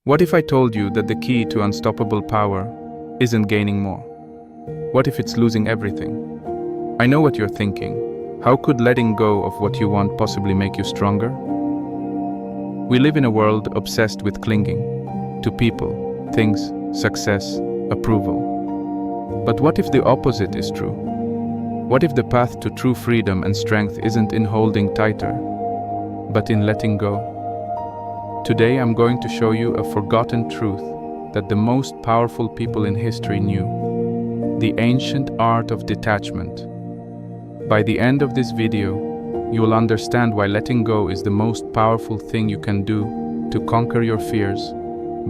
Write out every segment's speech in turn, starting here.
What if I told you that the key to unstoppable power isn't gaining more? What if it's losing everything? I know what you're thinking. How could letting go of what you want possibly make you stronger? We live in a world obsessed with clinging to people, things, success, approval. But what if the opposite is true? What if the path to true freedom and strength isn't in holding tighter, but in letting go? Today I'm going to show you a forgotten truth that the most powerful people in history knew: the ancient art of detachment. By the end of this video, you will understand why letting go is the most powerful thing you can do to conquer your fears,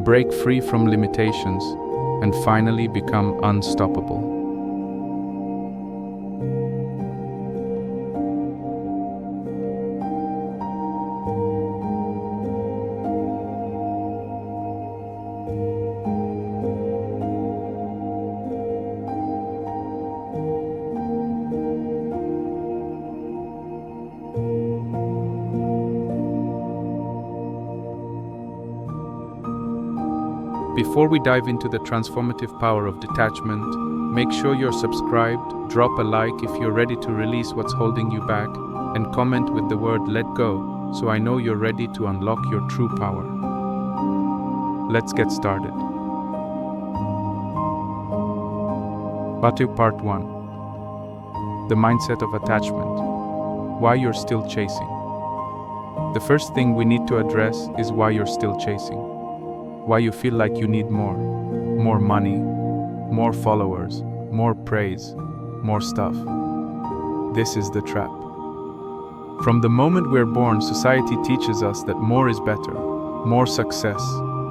break free from limitations, and finally become unstoppable. Before we dive into the transformative power of detachment, make sure you're subscribed, drop a like if you're ready to release what's holding you back, and comment with the word "let go" so I know you're ready to unlock your true power. Let's get started. Part 1. The mindset of attachment. Why you're still chasing. The first thing we need to address is why you're still chasing. Why you feel like you need more money, more followers, more praise, more stuff. This is the trap. From the moment we're born, society teaches us that more is better, more success,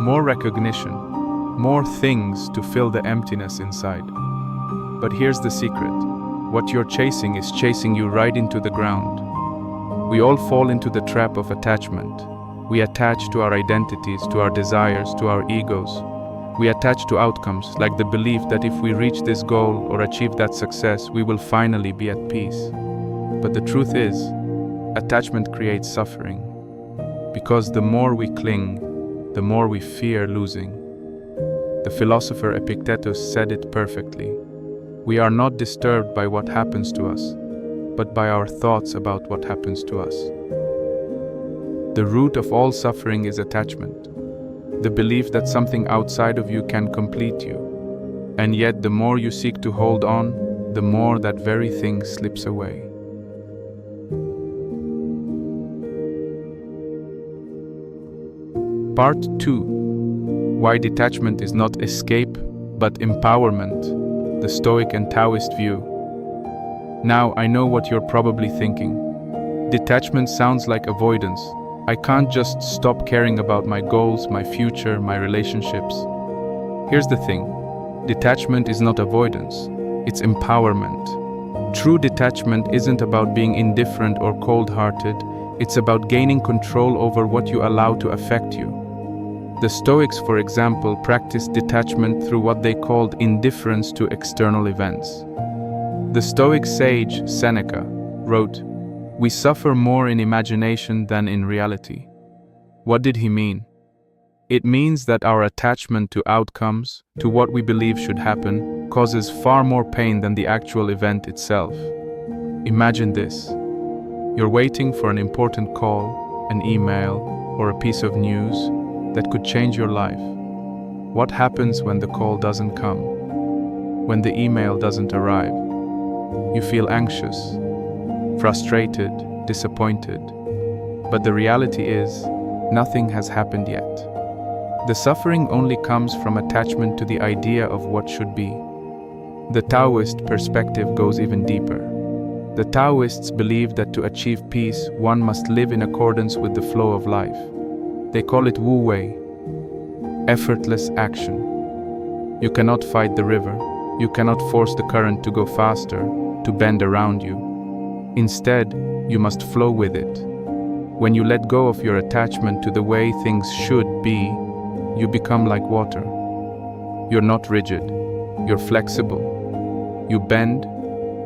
more recognition, more things to fill the emptiness inside. But here's the secret. What you're chasing is chasing you right into the ground. We all fall into the trap of attachment. We attach to our identities, to our desires, to our egos. We attach to outcomes, like the belief that if we reach this goal or achieve that success, we will finally be at peace. But the truth is, attachment creates suffering. Because the more we cling, the more we fear losing. The philosopher Epictetus said it perfectly. We are not disturbed by what happens to us, but by our thoughts about what happens to us. The root of all suffering is attachment, the belief that something outside of you can complete you. And yet, the more you seek to hold on, the more that very thing slips away. Part 2. Why detachment is not escape, but empowerment, the Stoic and Taoist view. Now, I know what you're probably thinking. Detachment sounds like avoidance. I can't just stop caring about my goals, my future, my relationships. Here's the thing. Detachment is not avoidance. It's empowerment. True detachment isn't about being indifferent or cold-hearted. It's about gaining control over what you allow to affect you. The Stoics, for example, practiced detachment through what they called indifference to external events. The Stoic sage Seneca wrote, "We suffer more in imagination than in reality." What did he mean? It means that our attachment to outcomes, to what we believe should happen, causes far more pain than the actual event itself. Imagine this. You're waiting for an important call, an email, or a piece of news that could change your life. What happens when the call doesn't come? When the email doesn't arrive? You feel anxious, frustrated, disappointed. But the reality is, nothing has happened yet. The suffering only comes from attachment to the idea of what should be. The Taoist perspective goes even deeper. The Taoists believe that to achieve peace, one must live in accordance with the flow of life. They call it Wu Wei, effortless action. You cannot fight the river. You cannot force the current to go faster, to bend around you. Instead, you must flow with it. When you let go of your attachment to the way things should be, you become like water. You're not rigid. You're flexible. You bend,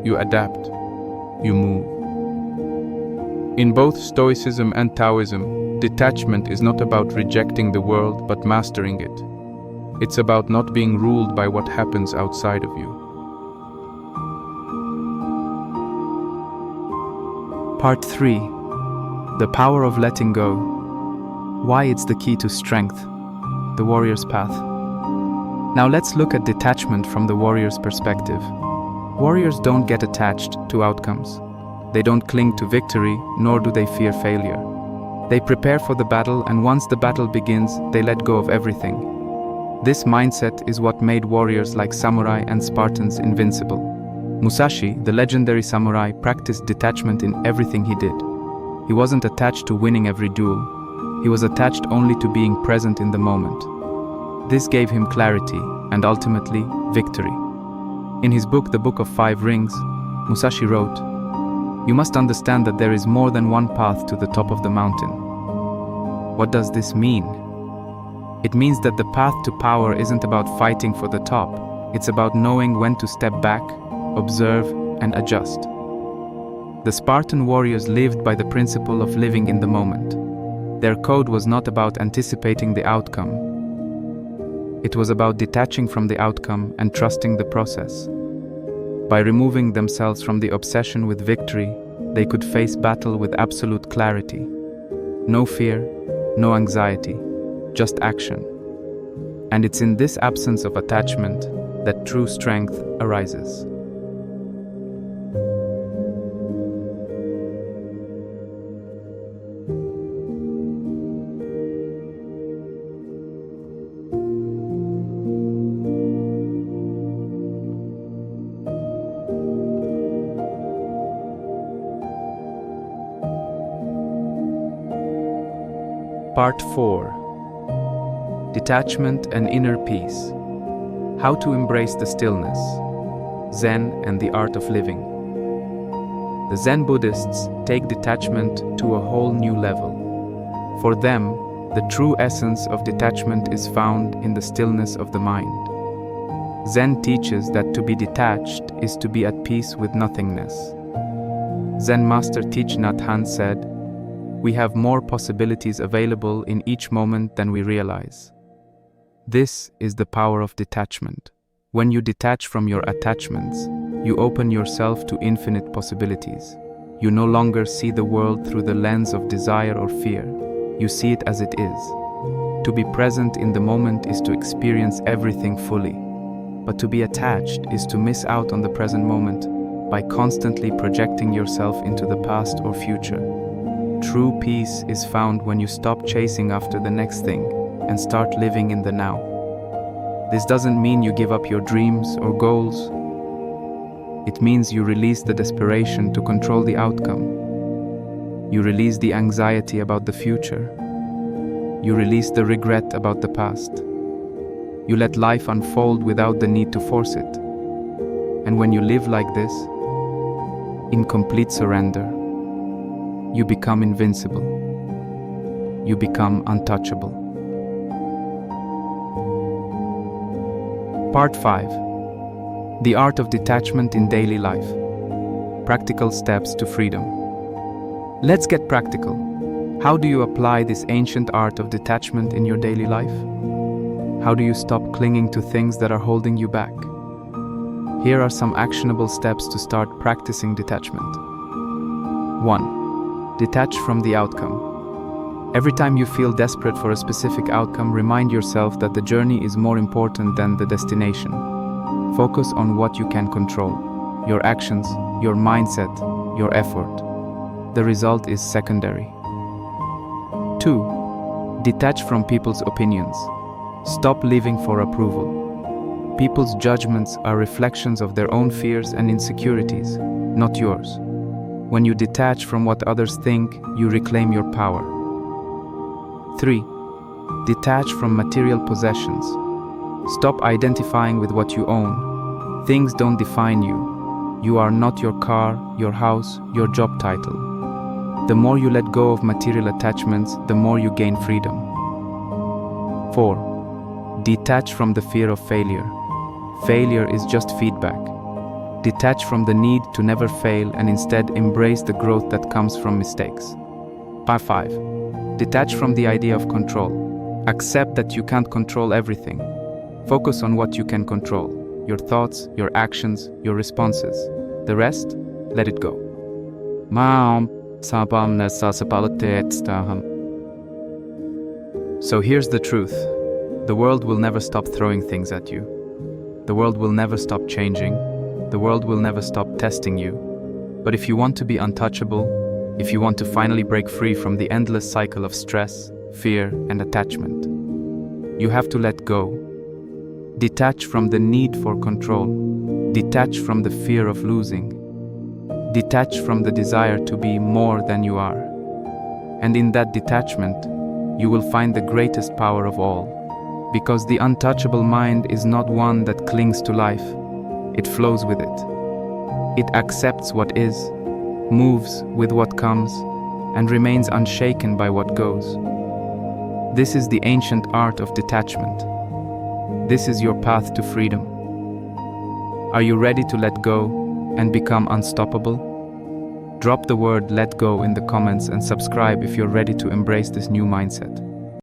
you adapt, you move. In both Stoicism and Taoism, Detachment is not about rejecting the world but mastering it. It's about not being ruled by what happens outside of you. Part 3. The power of letting go. Why it's the key to strength. The warrior's path. Now let's look at detachment from the warrior's perspective. Warriors don't get attached to outcomes. They don't cling to victory, nor do they fear failure. They prepare for the battle, and once the battle begins, they let go of everything. This mindset is what made warriors like samurai and Spartans invincible. Musashi, the legendary samurai, practiced detachment in everything he did. He wasn't attached to winning every duel. He was attached only to being present in the moment. This gave him clarity and ultimately victory. In his book, The Book of Five Rings, Musashi wrote, "You must understand that there is more than one path to the top of the mountain." What does this mean? It means that the path to power isn't about fighting for the top. It's about knowing when to step back, observe, and adjust. The Spartan warriors lived by the principle of living in the moment. Their code was not about anticipating the outcome. It was about detaching from the outcome and trusting the process. By removing themselves from the obsession with victory, they could face battle with absolute clarity. No fear, no anxiety, just action. And it's in this absence of attachment that true strength arises. Part 4. Detachment and Inner Peace. How to embrace the stillness. Zen and the art of living. The Zen Buddhists take detachment to a whole new level. For them, the true essence of detachment is found in the stillness of the mind. Zen teaches that to be detached is to be at peace with nothingness. Zen master Thich Nhat Hanh said, "We have more possibilities available in each moment than we realize." This is the power of detachment. When you detach from your attachments, you open yourself to infinite possibilities. You no longer see the world through the lens of desire or fear. You see it as it is. To be present in the moment is to experience everything fully. But to be attached is to miss out on the present moment by constantly projecting yourself into the past or future. True peace is found when you stop chasing after the next thing and start living in the now. This doesn't mean you give up your dreams or goals. It means you release the desperation to control the outcome. You release the anxiety about the future. You release the regret about the past. You let life unfold without the need to force it. And when you live like this, in complete surrender, you become invincible. You become untouchable. Part 5. The art of detachment in daily life. Practical steps to freedom. Let's get practical. How do you apply this ancient art of detachment in your daily life? How do you stop clinging to things that are holding you back? Here are some actionable steps to start practicing detachment. 1. Detach from the outcome. Every time you feel desperate for a specific outcome, remind yourself that the journey is more important than the destination. Focus on what you can control: your actions, your mindset, your effort. The result is secondary. 2. Detach from people's opinions. Stop living for approval. People's judgments are reflections of their own fears and insecurities, not yours. When you detach from what others think, you reclaim your power. 3. Detach from material possessions. Stop identifying with what you own. Things don't define you. You are not your car, your house, your job title. The more you let go of material attachments, the more you gain freedom. 4. Detach from the fear of failure. Failure is just feedback. Detach from the need to never fail and instead embrace the growth that comes from mistakes. Part 5. Detach from the idea of control. Accept that you can't control everything. Focus on what you can control. Your thoughts, your actions, your responses. The rest, let it go. So here's the truth. The world will never stop throwing things at you. The world will never stop changing. The world will never stop testing you. But if you want to be untouchable, if you want to finally break free from the endless cycle of stress, fear, and attachment, you have to let go. Detach from the need for control. Detach from the fear of losing. Detach from the desire to be more than you are. And in that detachment, you will find the greatest power of all. Because the untouchable mind is not one that clings to life. It flows with it. It accepts what is, moves with what comes, and remains unshaken by what goes. This is the ancient art of detachment. This is your path to freedom. Are you ready to let go and become unstoppable? Drop the word "let go" in the comments and subscribe if you're ready to embrace this new mindset.